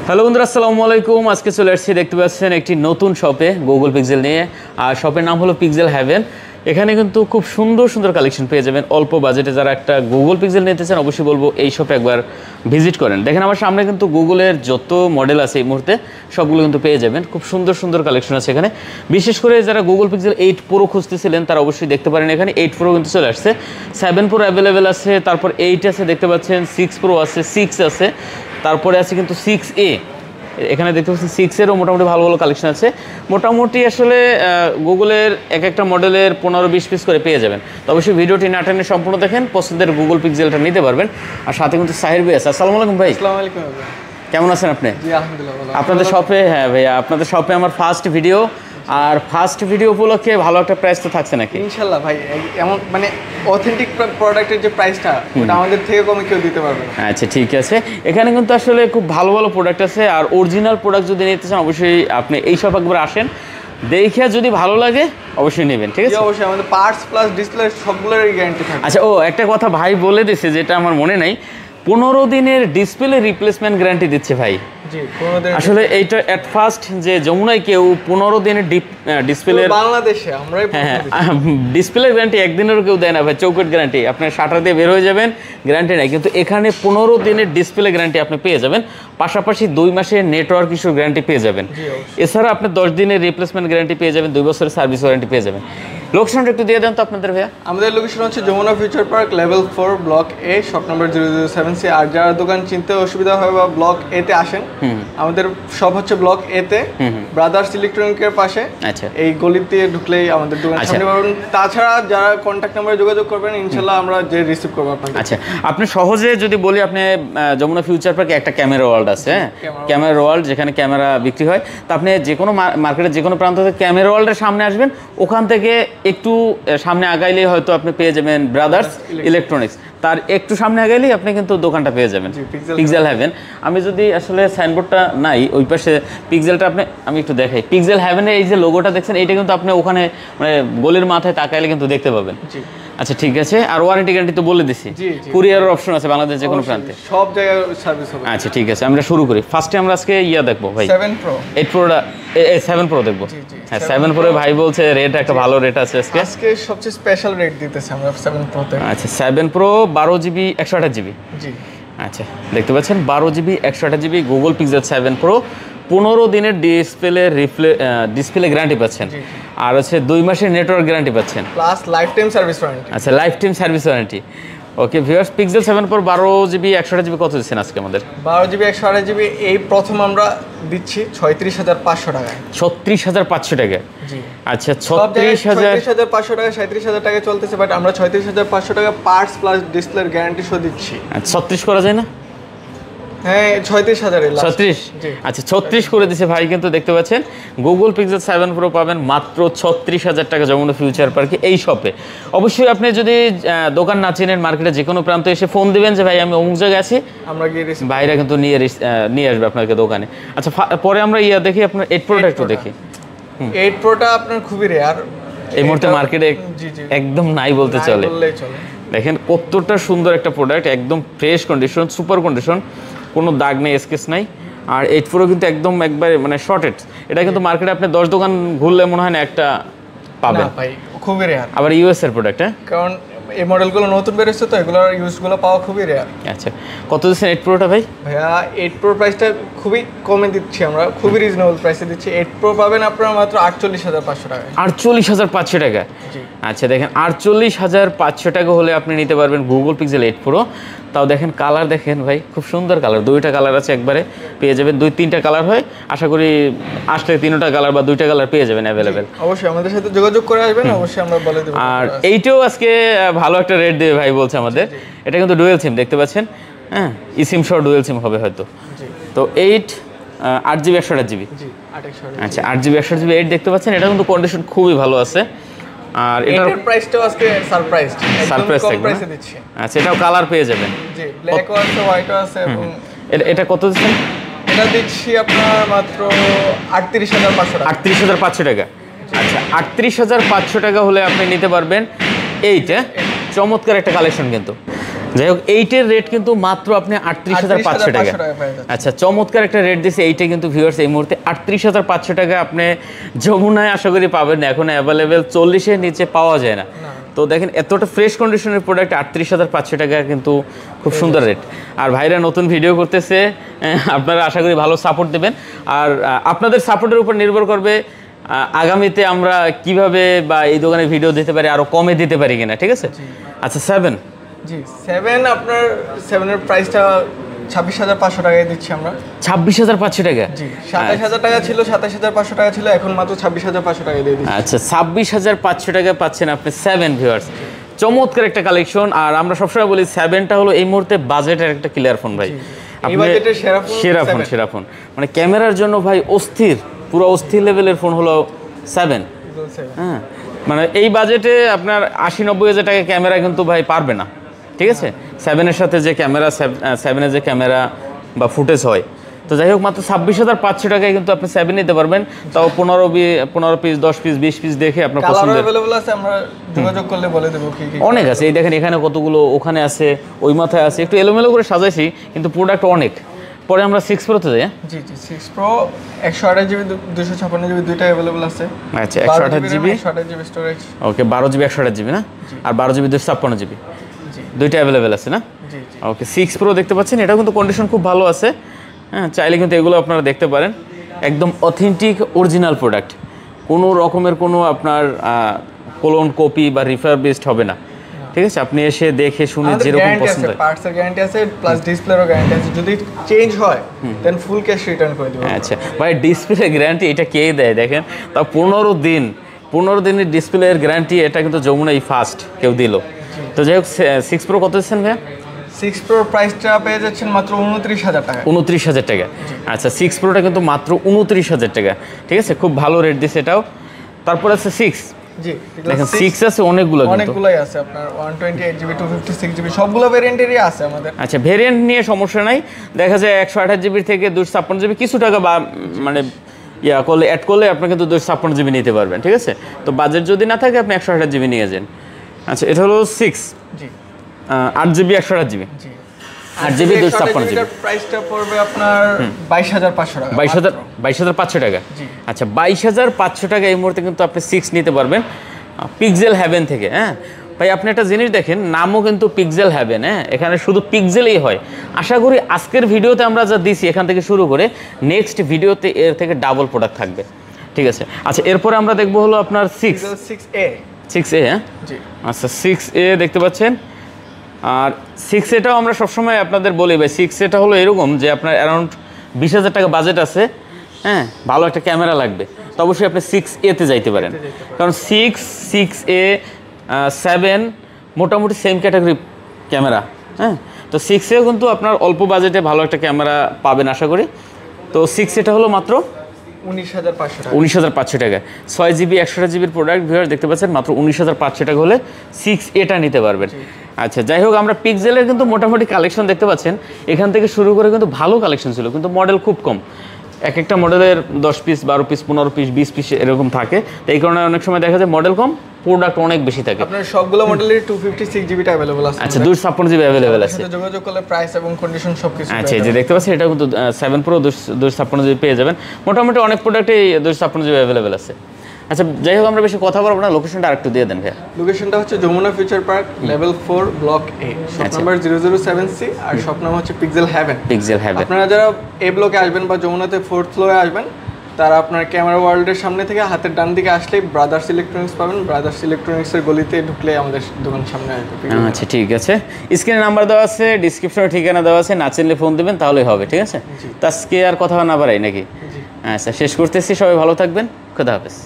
Hello বন্ধুরা, আসসালামু আলাইকুম। আজকে চলে আসছি, দেখতে পাচ্ছেন একটি নতুন শপে গুগল পিক্সেল নিয়ে। আর শপের নাম হলো পিক্সেল হেভেন। এখানে কিন্তু খুব সুন্দর সুন্দর কালেকশন পেয়ে যাবেন অল্প বাজেটে। যারা একটা গুগল পিক্সেল নিতে চান অবশ্যই বলবো এই শপে একবার ভিজিট করেন। দেখেন আমার সামনে কিন্তু গুগলের যত মডেল আছে এই মুহূর্তে সবগুলো কিন্তু পেয়ে যাবেন। খুব সুন্দর সুন্দর কালেকশন আছে এখানে। বিশেষ করে যারা গুগল পিক্সেল 8 প্রো খুঁজতেছিলেন তারা অবশ্যই দেখতে পারেন। এখানে 8 প্রো কিন্তু চলে আসছে, 7 প্রো অ্যাভেলেবেল আছে, তারপর 8 আছে দেখতে পাচ্ছেন, 6 প্রো আছে, 6 আছে, তারপরে আছে কিন্তু 6A। এখানে দেখতে পাচ্ছি 6-এরও মোটামুটি ভালো ভালো কালেকশন আছে। মোটামুটি আসলে গুগলের এক একটা মডেলের 15-20 পিস করে পেয়ে যাবেন। তো অবশ্যই ভিডিওটি না টেনে সম্পূর্ণ দেখেন, পছন্দের গুগল পিক্সেলটা নিতে পারবেন। আর সাথে কিন্তু সাহির ভাই আছে। আসসালামু আলাইকুম ভাই। আসসালামু আলাইকুম। কেমন আছেন আপনি? জি আলহামদুলিল্লাহ ভালো। আপনাদের শপে, হ্যাঁ ভাইয়া, আপনাদের শপে আমার ফার্স্ট ভিডিও। আর ফার্স্ট ভিডিও উপলক্ষে ভালো একটা প্রাইস তো থাকছে নাকি? ইনশাআল্লাহ ভাই, এমন মানে অথেন্টিক প্রোডাক্টের যে প্রাইসটা ওটা আমাদের থেকে কমে কেউ দিতে পারবে না। আচ্ছা ঠিক আছে। এখানে কিন্তু আসলে খুব ভালো ভালো প্রোডাক্ট আছে। আর অরিজিনাল প্রোডাক্ট যদি নিতে চান অবশ্যই আপনি এই শপ একবার আসেন, দেখে যদি ভালো লাগে অবশ্যই নেবেন। ঠিক আছে, অবশ্যই আমাদের পার্টস প্লাস ডিসপ্লে সবগুলোর গ্যারান্টি থাকে। আচ্ছা, একটা কথা ভাই বলে দিছে যেটা আমার মনে নাই, 15 দিনের ডিসপ্লে রিপ্লেসমেন্ট গ্যারান্টি দিচ্ছে ভাই। জি, 15 দিন। আসলে এইটা এট ফার্স্ট যে যমুনায় কেউ 15 দিনের ডিসপ্লে, বাংলাদেশে আমরাই ডিসপ্লে গ্যারান্টি একদিনেরও কেউ দেয় না ভাই। চৌকট গ্যারান্টি, আপনার শাটার দিয়ে বের হয়ে যাবেন, গ্যারান্টি নাই। কিন্তু এখানে 15 দিনের ডিসপ্লে গ্যারান্টি আপনি পেয়ে যাবেন, পাশাপাশি 2 মাসের নেটওয়ার্ক ইস্যুর গ্যারান্টি পেয়ে যাবেন। এছাড়া আপনি 10 দিনের রিপ্লেসমেন্ট গ্যারান্টি পেয়ে যাবেন, 2 বছরের সার্ভিস ওয়ারেন্টি পেয়ে যাবেন। লোকেশনটা একটু দিয়ে দেন তো আপনাদের ভাইয়া। আমাদের লোকেশন হচ্ছে Jamuna Future Park level 4 block A, shop number 007C। আর যারা দোকান চিনতে অসুবিধা হয় বা ব্লক এ তে আসেন, আমাদের শপ হচ্ছে ব্লক এ তে, ব্রাদার্স ইলেকট্রনিকের পাশে। আচ্ছা, এই গলিতে ঢুকলেই আমাদের দোকান সামনে পাবেন। তাছাড়া যারা কন্ট্যাক্ট নাম্বারে যোগাযোগ করবেন ইনশাআল্লাহ আমরা যে রিসিভ করব আপনাদের। আচ্ছা, আপনি সহজে যদি বলি, আপনি যমুনা ফিউচার পার্কে একটা ক্যামেরা ওয়ার্ল্ড আছে, হ্যাঁ, ক্যামেরা ওয়ার্ল্ড, যেখানে ক্যামেরা বিক্রি হয়। তো আপনি যে কোনো মার্কেটের যে কোনো প্রান্ত থেকে ক্যামেরা ওয়ার্ল্ডের সামনে আসবেন, ওখান থেকে একটু সামনে আগাইলেই হয়তো আপনি পেয়ে যাবেন ব্রাদার্স ইলেকট্রনিক্স। তার একটু সামনে আগাইলেই আপনি কিন্তু দোকানটা পেয়ে যাবেন, পিক্সেল হেভেন। আমি যদি আসলে সাইনবোর্ডটা নাই ওই পাশে পিক্সেলটা আমি একটু দেখাই। পিক্সেল হেভেনের এই যে লোগোটা দেখছেন, এইটা কিন্তু আপনি ওখানে মানে গলির মাথায় তাকাইলে কিন্তু দেখতে পাবেন। আচ্ছা ঠিক আছে। আর ওয়ারেন্টি গ্যারান্টি তো বলে দিছি, কুরিয়ারের অপশন আছে বাংলাদেশ যে কোনো প্রান্তে, সব জায়গায় সার্ভিস হবে। আচ্ছা ঠিক আছে, আমরা শুরু করি। ফার্স্টে আমরা আজকে দেখবো ভাই, 7 প্রো 8 প্রোটা 7 প্রো দেখবো। হ্যাঁ, 7 প্রো ভাই বলছে রেট একটা ভালো রেট আছে আজকে সবচেয়ে স্পেশাল রেট দিতেছে আমরা 7 প্রোতে। আচ্ছা, 7 প্রো 12GB 128GB। জি আচ্ছা, দেখতে পাচ্ছেন 12GB 128GB Google pixel 7 pro. 15 দিনের ডিসপ্লে গ্যারান্টি পাচ্ছেন, আর হচ্ছে 2 মাসের নেটওয়ার্ক গ্যারান্টি পাচ্ছেন, plus lifetime service warranty. আচ্ছা, lifetime service warranty. Okay viewers, Pixel 7 Pro 12GB 128GB কত দিচ্ছেন আজকে আমাদের? 12GB 128GB এই প্রথম আমরা দিচ্ছি 36,500 টাকায়। 36,500 টাকা? জি। আচ্ছা, 36,500 টাকা, 37,000 টাকা চলতেছে, বাট আমরা 36,500 টাকা পার্টস প্লাস ডিসপ্লের গ্যারান্টি সহ দিচ্ছি। 36 করা যায় না? হ্যাঁ, 36,000 এর 36। আচ্ছা, 36 করে দিছে ভাই। কিন্তু দেখতে পাচ্ছেন গুগল পিক্সেল 7 প্রো পাবেন মাত্র 36,000 টাকা যমুনা ফিউচার পার্কে এই শপে। অবশ্যই আপনি যদি দোকান না চেনেন, মার্কেটে যে কোনো প্রান্তে এসে ফোন দিবেন যে ভাই আমি অমুক জায়গায় আছি, আমরা গিয়ে ভাইরা কিন্তু নিয়ে আসবে আপনাকে দোকানে। আচ্ছা, পরে আমরা দেখি আপনার 8 প্রোটা একটু দেখি। 8 প্রোটা আপনার খুবই রেয়ার এই মুহূর্তে মার্কেটে, একদম নাই বলতে চলে। দেখেন কতটা সুন্দর একটা প্রোডাক্ট, একদম ফ্রেশ কন্ডিশন, সুপার কন্ডিশন, কোনো দাগ নেই, স্কেচ নাই। আর 8 প্রো কিন্তু একদম একবারে মানে শর্টেড। এটা কিন্তু মার্কেটে আপনি 10 দোকান ঘুরলে মনে হয় না একটা পাবেন ভাই, খুবই রেয়ার। আবার ইউএস এর প্রোডাক্ট, হ্যাঁ, কারণ এই মডেলগুলো নতুন বেরোচ্ছে তো এগুলোর ইউজগুলো পাওয়া খুবই রেয়ার। আচ্ছা, কত দিচ্ছেন 8 প্রোটা ভাই? ভাইয়া 8 প্রো প্রাইসটা খুবই কমে দিচ্ছি আমরা, খুবই রিজনেবল প্রাইসে দিচ্ছি। 8 প্রো পাবেন আপনারা মাত্র 48,500 টাকায়। 48,500 টাকা? আচ্ছা, দেখেন 48,500 টাকা হলে আপনি নিতে পারবেন গুগল পিক্সেল 8 প্রো। তাও দেখেন কালার, দেখেন ভাই খুব সুন্দর কালার, 2টা কালার আছে, একবারে পেয়ে যাবেন। 2-3টা কালার হয়, আশা করি আসলে 3টা কালার বা 2টা কালার পেয়ে যাবেন অ্যাভেলেবেল। অবশ্যই আমাদের সাথে যোগাযোগ করে আসবেন, অবশ্যই আমরা বলে দেব। আর এইটাও আজকে ভালো একটা রেট দেবে ভাই বলছে আমাদের। এটা কিন্তু ডুয়েল সিম, দেখতে পাচ্ছেন, হ্যাঁ, ইসিম সহ ডুয়েল সিম হবে হয়তো। তো 8GB 128GB। আচ্ছা, 8GB 128GB 8 দেখতে পাচ্ছেন, এটা কিন্তু কন্ডিশন খুবই ভালো আছে। আর এটার প্রাইসটাও আজকে সারপ্রাইজ প্রাইসে দিচ্ছি। আচ্ছা, এটাও কালার পেয়ে যাবেন, জি, ব্ল্যাকও আছে, হোয়াইটও আছে। এবং এটা কত দিচ্ছেন? এটা দিচ্ছি আপনার মাত্র 38,500 টাকা। 38,500 টাকা? আচ্ছা, 38,500 টাকা হলে আপনি নিতে পারবেন এইটা। চমৎকার একটা কালেকশন কিন্তু। যাই হোক এইটের রেট কিন্তু মাত্র আপনি 38,500 টাকা। আচ্ছা, চমৎকার একটা রেট দিয়েছে এইটা কিন্তু ভিউয়ার্স এই মুহূর্তে 38,500 টাকা আপনি যমুনায় আশা করি পাবেন না, এখন অ্যাভেলেবেল 40-এর নিচে পাওয়া যায় না। তো দেখেন এতটা ফ্রেশ কন্ডিশনের প্রোডাক্ট 38,500 টাকা কিন্তু খুব সুন্দর রেট। আর ভাইরা নতুন ভিডিও করতেছে, আপনারা আশা করি ভালো সাপোর্ট দেবেন। আর আপনাদের সাপোর্টের উপর নির্ভর করবে আগামীতে আমরা কিভাবে বা এই দোকানে ভিডিও দিতে পারি, আরো কমে দিতে পারি কিনা, ঠিক আছে? আচ্ছা 7 জি 7 আপনার 7 এর প্রাইসটা 26,500 টাকায় দিচ্ছি আমরা। 26,500 টাকা? জি 27,000 টাকা ছিল, 27,500 টাকা ছিল, এখন মাত্র 26,500 টাকায় দিয়ে দিচ্ছি। আচ্ছা 26,500 টাকা পাচ্ছেন আপনি 7 ভিউয়ার্স। চমৎকার একটা কালেকশন। আর আমরা সবসময় বলি 7টা হলো এই মুহূর্তে বাজেটের একটা ক্লিয়ার ফোন ভাই, এই বাজেটের সেরা ফোন মানে ক্যামেরার জন্য ভাই অস্থির, পুরো অস্থির লেভেলের ফোন হলো 7। হ্যাঁ, মানে এই বাজেটে আপনার 80-90 হাজার টাকা ক্যামেরা কিন্তু ভাই পারবে না, ঠিক আছে? 7-এর সাথে যে ক্যামেরা, 7-এর যে ক্যামেরা বা ফুটেজ হয়, তো যাই হোক মাত্র 26,500 টাকায় কিন্তু আপনি 7 নিতে পারবেন। তাও 15 পিস 10 পিস 20 পিস দেখে আপনার পছন্দের अवेलेबल আছে, আমরা যোগাযোগ করলে বলে দেব কি কি অনেক আছে। এই দেখেন এখানে কতগুলো, ওখানে আছে, ওই মাথায় আছে, একটু এলোমেলো করে সাজাইছি কিন্তু প্রোডাক্ট অনেক। পরে আমরা 6 প্রোতে যাই। জি জি 6 প্রো 128 জিবি 256 জিবি দুইটা अवेलेबल আছে। আচ্ছা 128 জিবি 128 জিবি স্টোরেজ। ওকে 12 জিবি 128 জিবি না, আর 12 জিবি 256 জিবি, জি দুইটা अवेलेबल আছে না? জি জি ওকে 6 প্রো দেখতে পাচ্ছেন, এটা কিন্তু কন্ডিশন খুব ভালো আছে। হ্যাঁ, চাইলে কিন্তু এগুলো আপনারা দেখতে পারেন, একদম অথেন্টিক অরিজিনাল প্রোডাক্ট, কোনো রকমের কোনো আপনার ক্লোন কপি বা রিফারবিশড হবে না, ঠিক আছে? আপনি এসে দেখে শুনে যেরকম পছন্দ হয়, পার্টসের গ্যারান্টি আছে, প্লাস ডিসপ্লেরও গ্যারান্টি আছে, যদি চেঞ্জ হয় দেন ফুল ক্যাশ রিটার্ন করে দেব। আচ্ছা ভাই, ডিসপ্লে গ্যারান্টি এটা কে দেয় দেখেন? তা 15 দিনের ডিসপ্লের গ্যারান্টি, এটা কিন্তু যমুনাই ফার্স্ট কেউ দিল। তো যাই হোক 6 প্রো কত দিচ্ছেন ভাই? 6 প্রো প্রাইসটা পেয়ে যাচ্ছেন মাত্র 29,000 টাকা। 29,000 টাকা। আচ্ছা 6 প্রোটা কিন্তু মাত্র 29,000 টাকা, ঠিক আছে? খুব ভালো রেট দিচ্ছে এটাও। তারপর আছে 6, জি দেখেন 6 আছে অনেকগুলো, অনেকগুলোই আছে আপনার 128 জিবি 256 জিবি সবগুলো ভেরিয়েন্টেরই আছে আমাদের। আচ্ছা ভেরিয়েন্ট নিয়ে সমস্যা নাই, দেখা যায় 128 জিবি থেকে 256 জিবি কিছু টাকা বা মানে করলে অ্যাড করলে আপনি কিন্তু 256 জিবি নিতে পারবেন, ঠিক আছে? তো বাজেট যদি না থাকে আপনি 128 জিবি নিয়ে যান। আচ্ছা এটা হলো 6, জি 8 জিবি 128 জিবি, জি 8 জিবি 256 জিবি। প্রাইসটা পড়বে আপনার 22,500 টাকা। 22,500 টাকা। জি। আচ্ছা 22,500 টাকা এই মুহূর্তে কিন্তু আপনি 6 নিতে পারবেন পিক্সেল হ্যাভেন থেকে। হ্যাঁ ভাই, আপনি একটা জিনিস দেখেন, নামও কিন্তু পিক্সেল হ্যাভেন। হ্যাঁ, এখানে শুধু পিক্সেলই হয়। আশা করি আজকের ভিডিওতে আমরা যা দিছি এখান থেকে শুরু করে নেক্সট ভিডিওতে এর থেকে ডাবল প্রোডাক্ট থাকবে, ঠিক আছে? আচ্ছা এরপরে আমরা দেখবো হলো আপনার 6A। হ্যাঁ জি আচ্ছা 6A দেখতে পাচ্ছেন। আর 6Aটাও আমরা সবসময় আপনাদের বলি ভাই, 6Aটা হলো এরকম যে আপনার অ্যারাউন্ড 20,000 টাকা বাজেট আছে, হ্যাঁ ভালো একটা ক্যামেরা লাগবে, তো অবশ্যই আপনি 6A-তে যাইতে পারেন। কারণ 6A 7 মোটামুটি সেম ক্যাটাগরি ক্যামেরা। হ্যাঁ, তো 6A কিন্তু আপনার অল্প বাজেটে ভালো একটা ক্যামেরা পাবেন আশা করি। তো 6A হলো মাত্র 19,500 টাকা। 19,500 টাকা। 6 জিবি 128 জিবির প্রোডাক্ট ভিউয়ার দেখতে পাচ্ছেন, মাত্র 19,500 টাকা হলে 6A নিতে পারবেন। আচ্ছা যাই হোক, আমরা পিক্সেলের কিন্তু মোটামুটি কালেকশন দেখতে পাচ্ছেন, এখান থেকে শুরু করে কিন্তু ভালো কালেকশন ছিল, কিন্তু মডেল খুব কম। এক একটা মডেলের 10 পিস 12 পিস 15 পিস 20 পিস এরকম থাকে, তো এই কারণে অনেক সময় দেখা যায় মডেল কম, প্রোডাক্ট অনেক বেশি থাকে। আপনার সবগুলো মডেলের 256 জিবিটা अवेलेबल আছে। আচ্ছা 256 জিবি अवेलेबल আছে। সাথে যোগাযোগ করলে প্রাইস এবং কন্ডিশন সবকিছু। আচ্ছা এই যে দেখতে পাচ্ছেন, এটা কিন্তু 7 প্রো 256 জিবি পেয়ে যাবেন। মোটামুটি অনেক প্রোডাক্টে 256 জিবি अवेलेबल আছে। আচ্ছা যাই হোক, আমরা বেশি কথা বলবো না, লোকেশনটা আরেকটু দিয়ে দেন ভাই। লোকেশনটা হচ্ছে Jamuna Future Park level 4 block A, shop number 007C, আর শপ নাম হচ্ছে পিক্সেল হ্যাভেন। আপনারা যারা এই ব্লকে আসবেন বা যমুনাতে 4th ফ্লোরে আসবেন, তারা আপনার ক্যামেরা ওয়ার্ল্ডের সামনে থেকে হাতের ডান দিকে আসলেই ব্রাদার্স ইলেকট্রনিক্স পাবেন। ব্রাদার্স ইলেকট্রনিক্সের গলিতে ঢুকলে আমাদের দোকান সামনে আসবে। আচ্ছা ঠিক আছে, স্ক্রিনে নাম্বার দেওয়া আছে, ডিসক্রিপশনে ঠিকানা দেওয়া আছে, না চিনলে ফোন দিবেন তাহলেই হবে, ঠিক আছে? তো আজকে আর কথা না বাড়াই নাকি? আচ্ছা শেষ করতেছি, সবাই ভালো থাকবেন, খোদা হাফেজ।